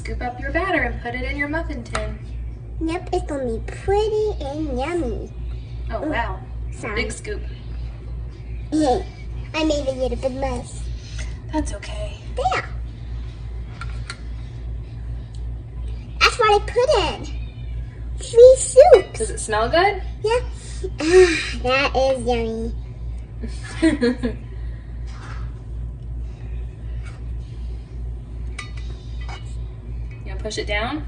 scoop up your batter and put it in your muffin tin. Yep, it's gonna be pretty and yummy. Oh, wow. Sorry. Big scoop. I made a little bit mess. That's okay. There. That's what I put in. 3 soups. Does it smell good? Yeah. Ah, that is yummy. You gonna push it down?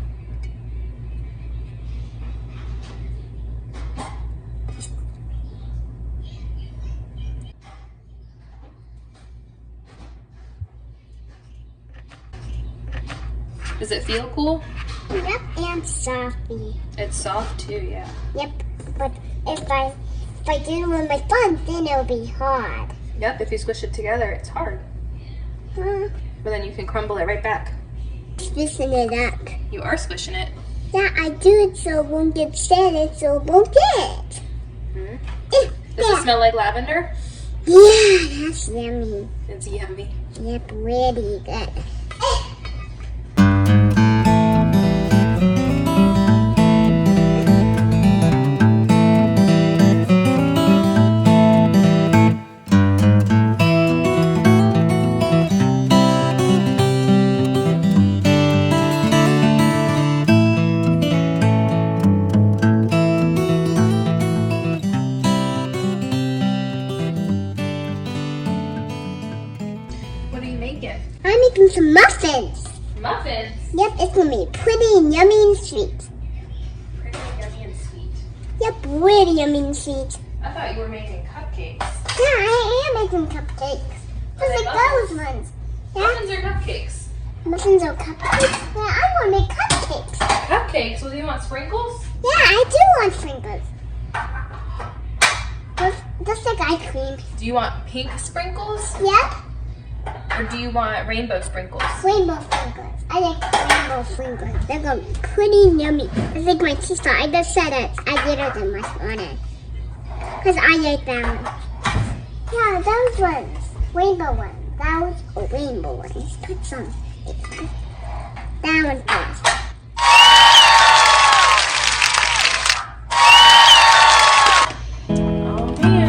Does it feel cool? Yep, and softy. It's soft too, yeah. Yep, but if I do it with my thumbs, then it'll be hard. Yep, if you squish it together, it's hard. Huh? But then you can crumble it right back. Squishing it up. You are squishing it. Yeah, I do it so it won't get started, so it won't get. Hmm? Does it smell like lavender? Yeah, that's yummy. It's yummy. Yep, really good. What are you making? I'm making some muffins. Muffins? Yep, it's gonna be pretty and yummy and sweet. Pretty yummy and sweet. Yep, really yummy and sweet. I thought you were making cupcakes. Yeah, I am making cupcakes. Just they like muffins? those ones. Yeah, Muffins or cupcakes? muffins or cupcakes. Yeah, I want to make cupcakes. Cupcakes? Well, do you want sprinkles? Yeah, I do want sprinkles. Just like ice cream. Do you want pink sprinkles? Yep, Or do you want rainbow sprinkles? rainbow sprinkles. I like rainbow sprinkles. They're gonna be pretty yummy. It's like my sister. I just said it. I did it in my morning. Because I like them. Yeah, those ones. Rainbow ones. Those are rainbow ones. Put some. That one's good. Oh, man.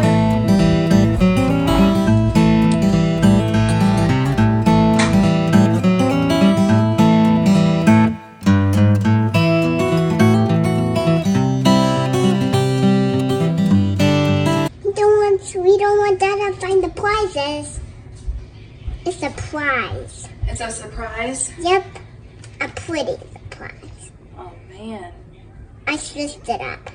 We don't want Dad to find the prizes. It's a prize. It's a surprise? Yep, a pretty surprise. Oh, man. I switched it up.